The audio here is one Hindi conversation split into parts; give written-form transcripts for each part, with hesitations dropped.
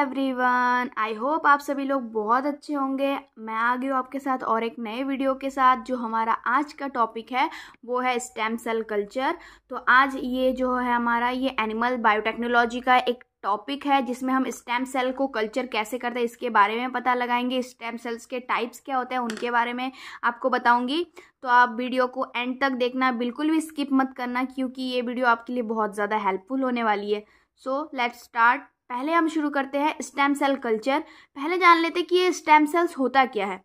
एवरीवन, आई होप आप सभी लोग बहुत अच्छे होंगे। मैं आ गई हूँ आपके साथ और एक नए वीडियो के साथ। जो हमारा आज का टॉपिक है वो है स्टेम सेल कल्चर। तो आज ये जो है हमारा ये एनिमल बायोटेक्नोलॉजी का एक टॉपिक है जिसमें हम स्टेम सेल को कल्चर कैसे करते हैं इसके बारे में पता लगाएंगे। स्टेम सेल्स के टाइप्स क्या होते हैं उनके बारे में आपको बताऊंगी। तो आप वीडियो को एंड तक देखना, बिल्कुल भी स्किप मत करना क्योंकि ये वीडियो आपके लिए बहुत ज़्यादा हेल्पफुल होने वाली है। So let's start. पहले हम शुरू करते हैं स्टेम सेल कल्चर। पहले जान लेते हैं कि ये स्टेम सेल्स होता क्या है।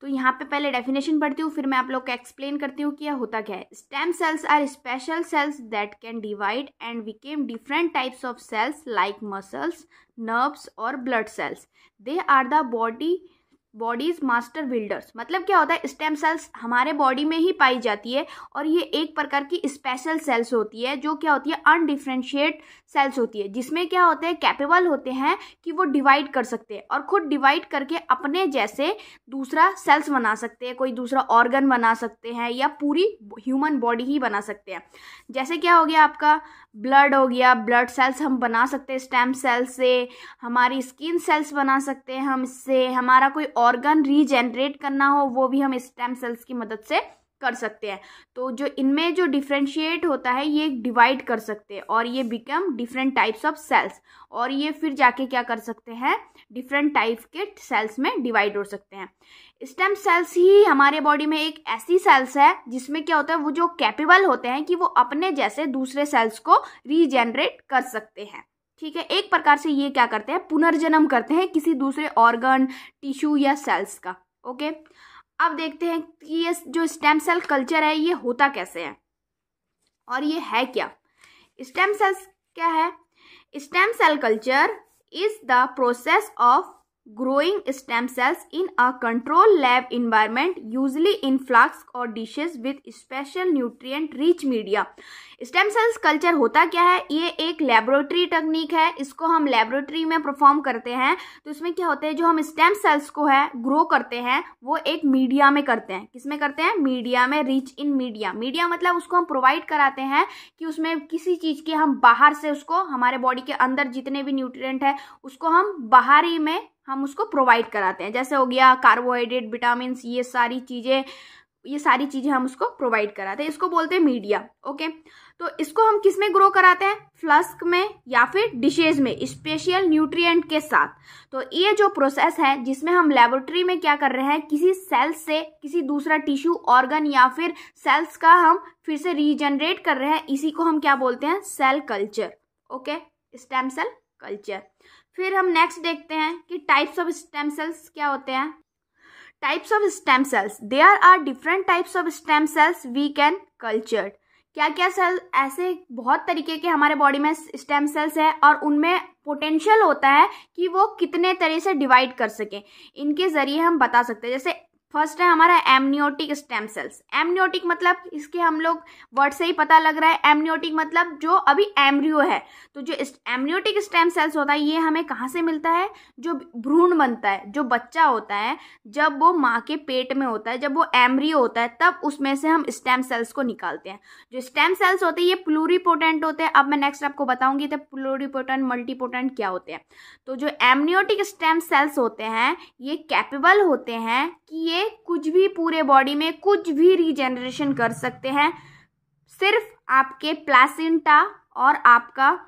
तो यहाँ पे पहले डेफिनेशन पढ़ती हूँ, फिर मैं आप लोग को एक्सप्लेन करती हूँ कि यह होता क्या है। Stem cells are special cells that can divide and become different types of cells like muscles, nerves और blood cells. They are the body's master builders. मतलब क्या होता है, स्टेम सेल्स हमारे बॉडी में ही पाई जाती है और ये एक प्रकार की स्पेशल सेल्स होती है जो क्या होती है, अनडिफरेंशिएट सेल्स होती है, जिसमें क्या होते हैं, कैपेबल होते हैं कि वो डिवाइड कर सकते हैं और खुद डिवाइड करके अपने जैसे दूसरा सेल्स बना सकते हैं, कोई दूसरा ऑर्गन बना सकते हैं या पूरी ह्यूमन बॉडी ही बना सकते हैं। जैसे क्या हो गया, आपका ब्लड हो गया, ब्लड सेल्स हम बना सकते हैं स्टेम सेल से। हमारी स्किन सेल्स बना सकते हैं हम इससे। हमारा कोई ऑर्गन रीजेनरेट करना हो वो भी हम स्टेम सेल्स की मदद से कर सकते हैं। तो जो इनमें जो डिफरेंशिएट होता है ये डिवाइड कर सकते हैं और ये become different types of cells, और ये फिर जाके क्या कर सकते हैं, डिफरेंट टाइप के सेल्स में डिवाइड हो सकते हैं। स्टेम सेल्स ही हमारे बॉडी में एक ऐसी सेल्स है जिसमें क्या होता है, वो जो कैपेबल होते हैं कि वो अपने जैसे दूसरे सेल्स को रीजेनरेट कर सकते हैं। ठीक है, एक प्रकार से ये क्या करते हैं, पुनर्जन्म करते हैं किसी दूसरे ऑर्गन, टिश्यू या सेल्स का। ओके, अब देखते हैं कि ये जो स्टेम सेल कल्चर है ये होता कैसे है और ये है क्या। स्टेम सेल्स क्या है? Stem cell culture is the process of growing stem cells in a controlled lab environment, usually in flask or dishes with special nutrient rich media। Stem cells culture होता क्या है, ये एक लेबोरेटरी टेक्निक है, इसको हम लेबोरेटरी में परफॉर्म करते हैं। तो इसमें क्या होता है, जो हम स्टेम सेल्स को है ग्रो करते हैं वो एक मीडिया में करते हैं। किसमें करते हैं? मीडिया में, रिच इन मीडिया। मीडिया मतलब उसको हम प्रोवाइड कराते हैं कि उसमें किसी चीज़ के हम बाहर से उसको, हमारे बॉडी के अंदर जितने भी न्यूट्रिएंट है उसको हम बाहरी में हम उसको प्रोवाइड कराते हैं। जैसे हो गया कार्बोहाइड्रेट, विटामिन, ये सारी चीज़ें हम उसको प्रोवाइड कराते हैं। इसको बोलते हैं मीडिया। ओके, तो इसको हम किस में ग्रो कराते हैं? फ्लास्क में या फिर डिशेज में स्पेशल न्यूट्रिएंट के साथ। तो ये जो प्रोसेस है जिसमें हम लेबोरेटरी में क्या कर रहे हैं, किसी सेल्स से किसी दूसरा टिश्यू, ऑर्गन या फिर सेल्स का हम फिर से रीजनरेट कर रहे हैं, इसी को हम क्या बोलते हैं? Cell culture. Okay, stem cell culture. फिर हम नेक्स्ट देखते हैं कि टाइप्स ऑफ स्टेम सेल्स क्या होते हैं। Types of stem cells, there are different types of stem cells we can culture. क्या क्या सेल, ऐसे बहुत तरीके के हमारे बॉडी में स्टेम सेल्स है और उनमें पोटेंशियल होता है कि वो कितने तरह से डिवाइड कर सकें। इनके जरिए हम बता सकते हैं। जैसे फर्स्ट है हमारा एमनियोटिक स्टेम सेल्स। एमनियोटिक मतलब इसके हम लोग वर्ड से ही पता लग रहा है, एमनियोटिक मतलब जो अभी एम्ब्रियो है। तो जो एमनियोटिक स्टेम सेल्स होता है ये हमें कहाँ से मिलता है? जो भ्रूण बनता है, जो बच्चा होता है, जब वो माँ के पेट में होता है, जब वो एम्ब्रियो होता है, तब उसमें से हम स्टेम सेल्स को निकालते हैं। जो स्टेम सेल्स होते हैं ये प्लूरीपोटेंट होते हैं। अब मैं नेक्स्ट आपको बताऊंगी तो प्लूरीपोटेंट, मल्टीपोटेंट क्या होते हैं। तो जो एमनियोटिक स्टेम सेल्स होते हैं ये कैपेबल होते हैं कि ये कुछ भी पूरे बॉडी में कुछ भी रीजेनरेशन कर सकते हैं। सिर्फ आपके प्लासेंटा और आपका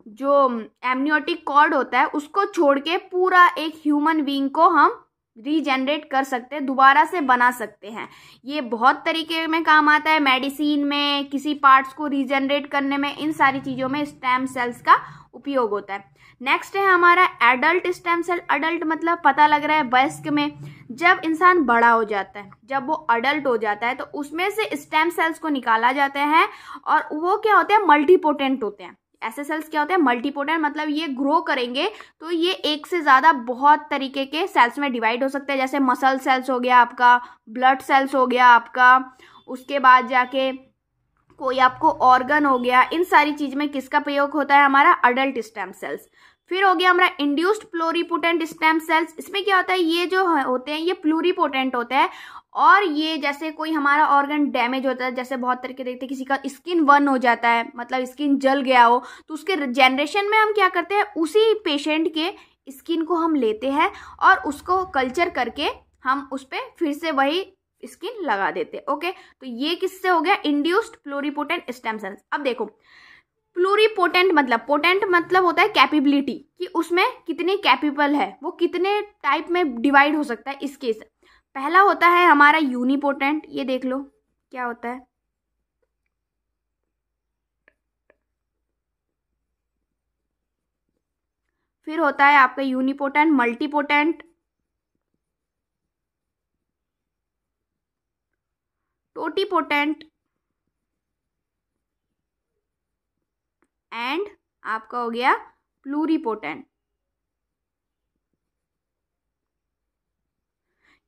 जो एमनियोटिक कॉर्ड होता है उसको छोड़ के पूरा एक ह्यूमन बीइंग को हम रीजेनरेट कर सकते हैं, दोबारा से बना सकते हैं। ये बहुत तरीके में काम आता है, मेडिसिन में, किसी पार्ट्स को रीजेनरेट करने में, इन सारी चीज़ों में स्टेम सेल्स का उपयोग होता है। नेक्स्ट है हमारा एडल्ट स्टेम सेल। अडल्ट मतलब पता लग रहा है वयस्क में। जब इंसान बड़ा हो जाता है, जब वो अडल्ट हो जाता है तो उसमें से स्टेम सेल्स को निकाला जाता है और वो क्या होते हैं, मल्टीपोटेंट होते हैं। ऐसे सेल्स क्या होते हैं, मल्टीपोटेंट, मतलब ये ग्रो करेंगे तो ये एक से ज़्यादा बहुत तरीके के सेल्स में डिवाइड हो सकते हैं। जैसे मसल सेल्स हो गया आपका, ब्लड सेल्स हो गया आपका, उसके बाद जाके कोई आपको ऑर्गन हो गया। इन सारी चीज़ में किसका प्रयोग होता है? हमारा अडल्ट स्टेम सेल्स। फिर हो गया हमारा इंड्यूस्ड प्लूरीपोटेंट स्टेम सेल्स। इसमें क्या होता है, ये जो होते हैं ये प्लूरीपोटेंट होते हैं और ये जैसे कोई हमारा ऑर्गन डैमेज होता है, जैसे बहुत तरीके देखते हैं, किसी का स्किन बर्न हो जाता है, मतलब स्किन जल गया हो, तो उसके जनरेशन में हम क्या करते हैं, उसी पेशेंट के स्किन को हम लेते हैं और उसको कल्चर करके हम उस पर फिर से वही स्किन लगा देते। ओके, तो ये किससे हो गया? Induced pluripotent stem cells. अब देखो, प्लूरिपोटेंट मतलब, पोटेंट मतलब होता है कैपेबिलिटी, कि उसमें कितनी कैपेबल है, वो कितने टाइप में डिवाइड हो सकता है। इस केस पहला होता है हमारा यूनिपोटेंट, ये देख लो क्या होता है। फिर होता है आपका यूनिपोटेंट, मल्टीपोटेंट, टोटीपोटेंट एंड आपका हो गया प्लूरिपोटेंट।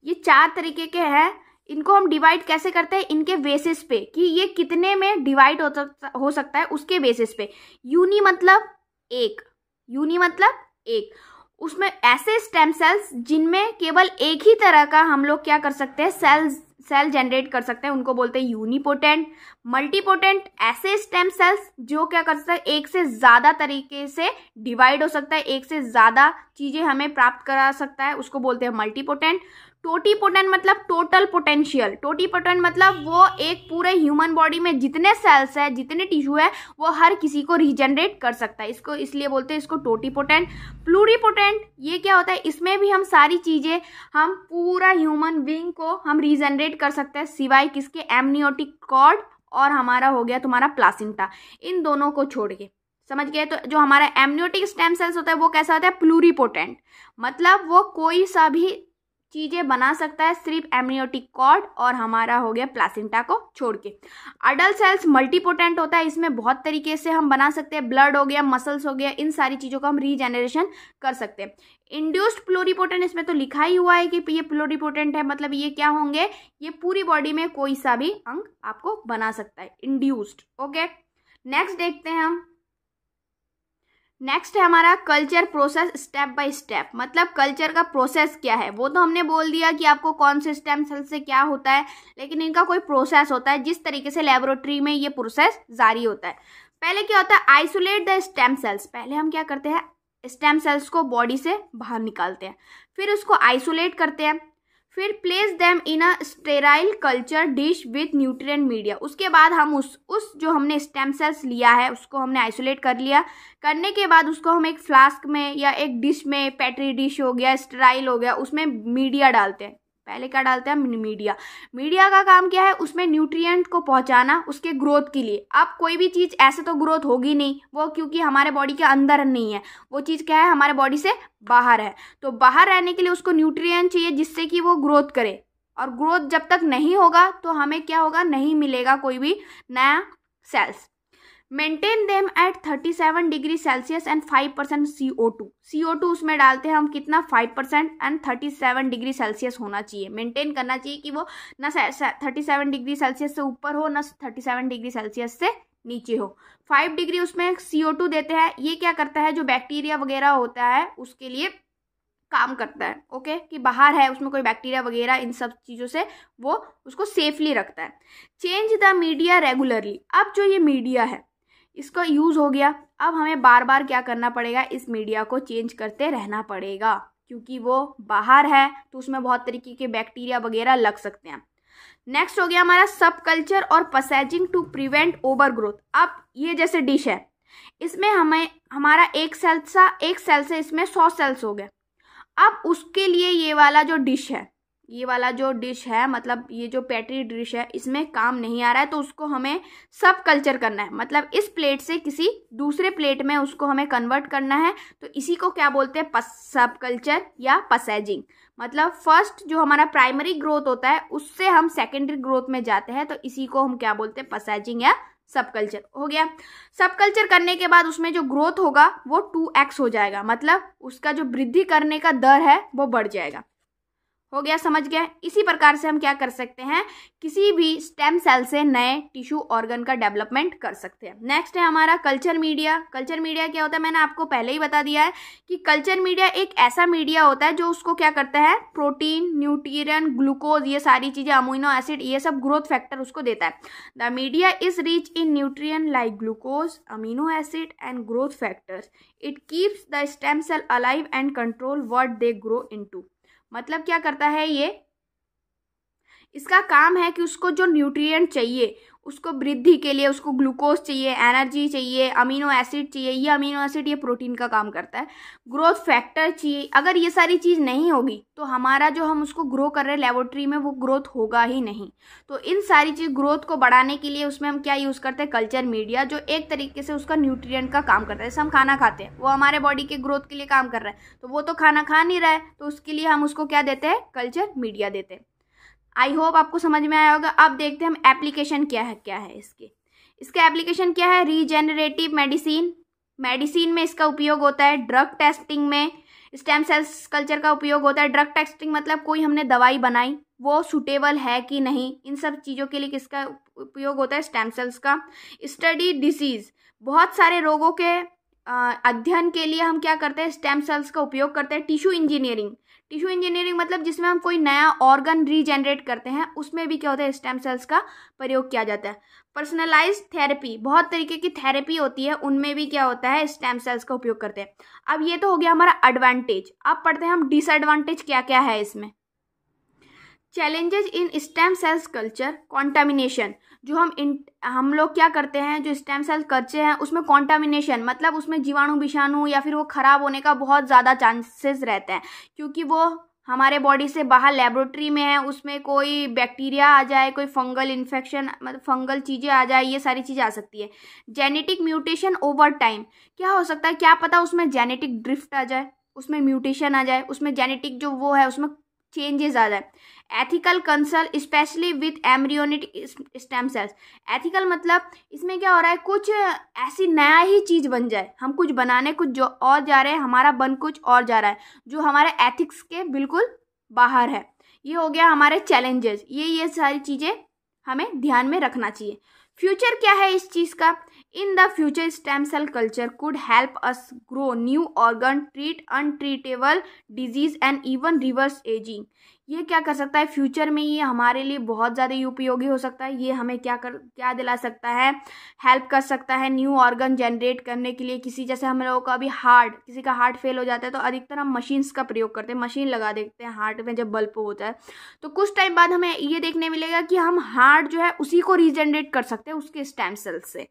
ये 4 तरीके के हैं। इनको हम डिवाइड कैसे करते हैं? इनके बेसिस पे, कि ये कितने में डिवाइड हो सकता है उसके बेसिस पे। यूनी मतलब एक, यूनी मतलब एक। उसमें ऐसे स्टेम सेल्स जिनमें केवल एक ही तरह का हम लोग क्या कर सकते हैं, सेल जनरेट कर सकते हैं, उनको बोलते हैं यूनिपोटेंट। मल्टीपोटेंट ऐसे स्टेम सेल्स जो क्या कर सकते हैं, एक से ज़्यादा तरीके से डिवाइड हो सकता है, एक से ज़्यादा चीज़ें हमें प्राप्त करा सकता है, उसको बोलते हैं मल्टीपोटेंट। टोटीपोटेंट मतलब टोटल पोटेंशियल। टोटीपोटेंट मतलब वो एक पूरे ह्यूमन बॉडी में जितने सेल्स है, जितने टिश्यू है, वो हर किसी को रीजनरेट कर सकता है, इसको इसलिए बोलते हैं इसको टोटीपोटेंट। प्लूरिपोटेंट ये क्या होता है? इसमें भी हम सारी चीज़ें, हम पूरा ह्यूमन बीइंग को हम रीजनरेट कर सकते हैं, सिवाय किसके? एमनियोटिक कॉर्ड और हमारा हो गया तुम्हारा प्लासेंटा, इन दोनों को छोड़ के। समझ गए? तो जो हमारा एमनियोटिक स्टेम सेल्स होता है वो कैसा होता है? प्लूरिपोटेंट, मतलब वो कोई सा भी चीजें बना सकता है, सिर्फ एमनियोटिक कॉर्ड और हमारा हो गया प्लासेंटा को छोड़ के। अडल्ट सेल्स मल्टीपोटेंट होता है, इसमें बहुत तरीके से हम बना सकते हैं, ब्लड हो गया, मसल्स हो गया, इन सारी चीज़ों का हम रीजेनरेशन कर सकते हैं। इंड्यूस्ड प्लूरिपोटेंट, इसमें तो लिखा ही हुआ है कि ये प्लूरिपोटेंट है, मतलब ये क्या होंगे? ये पूरी बॉडी में कोई सा भी अंग आपको बना सकता है, इंड्यूस्ड। ओके, नेक्स्ट देखते हैं हम। नेक्स्ट है हमारा culture process step by step. मतलब कल्चर का प्रोसेस क्या है, वो तो हमने बोल दिया कि आपको कौन से स्टेम सेल से क्या होता है, लेकिन इनका कोई प्रोसेस होता है, जिस तरीके से लेबोरेटरी में ये प्रोसेस जारी होता है। पहले क्या होता है? Isolate the stem cells. पहले हम क्या करते हैं? स्टेम सेल्स को बॉडी से बाहर निकालते हैं, फिर उसको आइसोलेट करते हैं, फिर place them in a sterile culture dish with nutrient media. उसके बाद हम उस जो हमने स्टेम सेल्स लिया है उसको हमने आइसोलेट कर लिया। करने के बाद उसको हम एक फ्लास्क में या एक डिश में, पेट्री डिश हो गया, स्टेराइल हो गया, उसमें मीडिया डालते हैं। पहले क्या डालते हैं? मीडिया। मीडिया का काम क्या है? उसमें न्यूट्रिएंट को पहुंचाना उसके ग्रोथ के लिए। अब कोई भी चीज़ ऐसे तो ग्रोथ होगी नहीं, वो क्योंकि हमारे बॉडी के अंदर नहीं है, वो चीज़ क्या है? हमारे बॉडी से बाहर है। तो बाहर रहने के लिए उसको न्यूट्रिएंट चाहिए जिससे कि वो ग्रोथ करे, और ग्रोथ जब तक नहीं होगा तो हमें क्या होगा? नहीं मिलेगा कोई भी नया cells. Maintain them at 37 degree Celsius and 5% CO2। CO2 उसमें डालते हैं हम कितना? 5% एंड 37 डिग्री सेल्सियस होना चाहिए। मेंटेन करना चाहिए कि वो ना 37 डिग्री सेल्सियस से ऊपर हो, ना 37 डिग्री सेल्सियस से नीचे हो। 5 डिग्री उसमें CO2 देते हैं। ये क्या करता है? जो बैक्टीरिया वगैरह होता है उसके लिए काम करता है। ओके, कि बाहर है, उसमें कोई बैक्टीरिया वगैरह, इन सब चीज़ों से वो उसको सेफली रखता है। Change the media regularly. अब जो ये मीडिया है इसका यूज़ हो गया, अब हमें बार बार क्या करना पड़ेगा? इस मीडिया को चेंज करते रहना पड़ेगा, क्योंकि वो बाहर है तो उसमें बहुत तरीके के बैक्टीरिया वगैरह लग सकते हैं। नेक्स्ट हो गया हमारा सब कल्चर और पैसेजिंग टू प्रिवेंट ओवर ग्रोथ। अब ये जैसे डिश है, इसमें हमें हमारा एक सेल से इसमें 100 सेल्स हो गए। अब उसके लिए ये वाला जो डिश है, मतलब ये जो पेट्री डिश है, इसमें काम नहीं आ रहा है, तो उसको हमें सब कल्चर करना है। मतलब इस प्लेट से किसी दूसरे प्लेट में उसको हमें कन्वर्ट करना है, तो इसी को क्या बोलते हैं? सब कल्चर या पैसेजिंग। मतलब फर्स्ट जो हमारा प्राइमरी ग्रोथ होता है उससे हम सेकेंडरी ग्रोथ में जाते हैं, तो इसी को हम क्या बोलते हैं? पैसेजिंग या सब कल्चर। हो गया। सब कल्चर करने के बाद उसमें जो ग्रोथ होगा वो 2x हो जाएगा, मतलब उसका जो वृद्धि करने का दर है वो बढ़ जाएगा। हो गया, समझ गए। इसी प्रकार से हम क्या कर सकते हैं, किसी भी स्टेम सेल से नए टिश्यू ऑर्गन का डेवलपमेंट कर सकते हैं। नेक्स्ट है हमारा कल्चर मीडिया। कल्चर मीडिया क्या होता है, मैंने आपको पहले ही बता दिया है कि कल्चर मीडिया एक ऐसा मीडिया होता है जो उसको क्या करता है, प्रोटीन, न्यूट्रिएंट, ग्लूकोज, ये सारी चीज़ें, अमीनो एसिड, ये सब ग्रोथ फैक्टर उसको देता है। The media is rich in nutrient like glucose, amino acid and growth factors. It keeps the stem cell alive and control what they grow into. मतलब क्या करता है ये, इसका काम है कि उसको जो न्यूट्रिएंट चाहिए, उसको वृद्धि के लिए उसको ग्लूकोज चाहिए, एनर्जी चाहिए, अमीनो एसिड चाहिए, ये अमीनो एसिड ये प्रोटीन का काम करता है, ग्रोथ फैक्टर चाहिए। अगर ये सारी चीज़ नहीं होगी तो हमारा जो हम उसको ग्रो कर रहे हैं लेबोरेटरी में वो ग्रोथ होगा ही नहीं। तो इन सारी चीज़ ग्रोथ को बढ़ाने के लिए उसमें हम क्या यूज़ करते हैं, कल्चर मीडिया, जो एक तरीके से उसका न्यूट्रिएंट का काम करता है। जैसे हम खाना खाते हैं, वो हमारे बॉडी के ग्रोथ के लिए काम कर रहा है, तो वो तो खाना खा नहीं रहा है, तो उसके लिए हम उसको क्या देते हैं, कल्चर मीडिया देते हैं। आई होप आपको समझ में आया होगा। अब देखते हैं हम एप्लीकेशन क्या है इसके एप्लीकेशन क्या है। रीजेनरेटिव मेडिसिन में इसका उपयोग होता है। ड्रग टेस्टिंग में स्टेम सेल्स कल्चर का उपयोग होता है। ड्रग टेस्टिंग मतलब कोई हमने दवाई बनाई, वो सुटेबल है कि नहीं, इन सब चीज़ों के लिए किसका उपयोग होता है, स्टेम सेल्स का। स्टडी डिसीज, बहुत सारे रोगों के अध्ययन के लिए हम क्या करते हैं, स्टेम सेल्स का उपयोग करते हैं। टिश्यू इंजीनियरिंग मतलब जिसमें हम कोई नया ऑर्गन रीजनरेट करते हैं, उसमें भी क्या होता है, स्टेम सेल्स का प्रयोग किया जाता है। पर्सनलाइज्ड थेरेपी, बहुत तरीके की थेरेपी होती है, उनमें भी क्या होता है, स्टेम सेल्स का उपयोग करते हैं। अब ये तो हो गया हमारा एडवांटेज। अब पढ़ते हैं हम डिसएडवांटेज क्या क्या है इसमें। Challenges in stem cells culture, contamination, जो हम लोग क्या करते हैं, जो स्टेम सेल कल्चर हैं उसमें कॉन्टामिनेशन मतलब उसमें जीवाणु विषाणु या फिर वो खराब होने का बहुत ज़्यादा चांसेस रहते हैं, क्योंकि वो हमारे बॉडी से बाहर लेबोरेटरी में है, उसमें कोई बैक्टीरिया आ जाए, कोई फंगल इन्फेक्शन मतलब फंगल चीज़ें आ जाए, ये सारी चीज़ें आ सकती है। जेनेटिक म्यूटेशन ओवर टाइम, क्या हो सकता है, क्या पता उसमें जेनेटिक ड्रिफ्ट आ जाए, उसमें म्यूटेशन आ जाए, उसमें जेनेटिक जो वो है उसमें चेंजेस आ जाए। Ethical concern specially with embryonic stem cells, ethical मतलब इसमें क्या हो रहा है, कुछ ऐसी नया ही चीज़ बन जाए, हम कुछ बनाने कुछ जो और जा रहे हैं, हमारा बन कुछ और जा रहा है, जो हमारे एथिक्स के बिल्कुल बाहर है। ये हो गया हमारे चैलेंजेस, ये सारी चीज़ें हमें ध्यान में रखना चाहिए। फ्यूचर क्या है इस चीज़ का, in the future stem cell culture could help us grow new organ, treat untreatable disease and even reverse ageing. ये क्या कर सकता है फ्यूचर में, ये हमारे लिए बहुत ज़्यादा उपयोगी हो सकता है। ये हमें क्या दिला सकता है, हेल्प कर सकता है न्यू ऑर्गन जनरेट करने के लिए। किसी जैसे हम लोगों का अभी किसी का हार्ट फेल हो जाता है तो अधिकतर हम मशीन्स का प्रयोग करते हैं, मशीन लगा देते हैं हार्ट में जब बल्ब होता है, तो कुछ टाइम बाद हमें ये देखने मिलेगा कि हम हार्ट जो है उसी को रीजनरेट कर सकते हैं उसके स्टेम सेल से।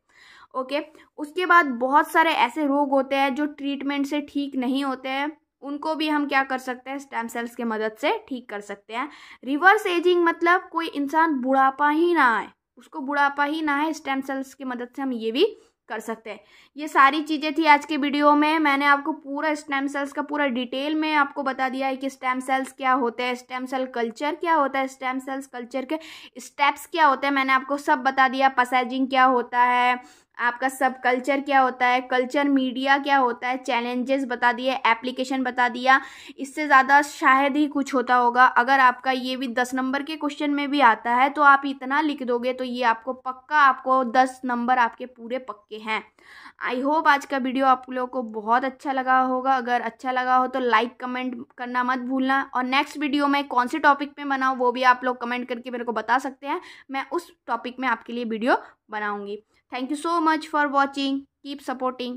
ओके, उसके बाद बहुत सारे ऐसे रोग होते हैं जो ट्रीटमेंट से ठीक नहीं होते हैं, उनको भी हम क्या कर सकते हैं, स्टेम सेल्स की मदद से ठीक कर सकते हैं। रिवर्स एजिंग मतलब कोई इंसान बुढ़ापा ही ना आए, उसको बुढ़ापा ही ना आए, स्टेम सेल्स की मदद से हम ये भी कर सकते हैं। ये सारी चीज़ें थी आज के वीडियो में। मैंने आपको पूरा स्टेम सेल्स का पूरा डिटेल में आपको बता दिया है कि स्टेम सेल्स क्या होते हैं, स्टेम सेल कल्चर क्या होता है, स्टेम सेल्स कल्चर के स्टेप्स क्या होते हैं, मैंने आपको सब बता दिया। पैसेजिंग क्या होता है, आपका सब कल्चर क्या होता है, कल्चर मीडिया क्या होता है, चैलेंजेस बता दिए, एप्लीकेशन बता दिया। इससे ज़्यादा शायद ही कुछ होता होगा। अगर आपका ये भी 10 नंबर के क्वेश्चन में भी आता है तो आप इतना लिख दोगे तो ये आपको पक्का, आपको 10 नंबर आपके पूरे पक्के हैं। आई होप आज का वीडियो आप लोगों को बहुत अच्छा लगा होगा। अगर अच्छा लगा हो तो लाइक कमेंट करना मत भूलना, और नेक्स्ट वीडियो में कौन से टॉपिक पे बनाऊँ वो भी आप लोग कमेंट करके मेरे को बता सकते हैं, मैं उस टॉपिक में आपके लिए वीडियो बनाऊँगी। Thank you so much for watching. Keep supporting.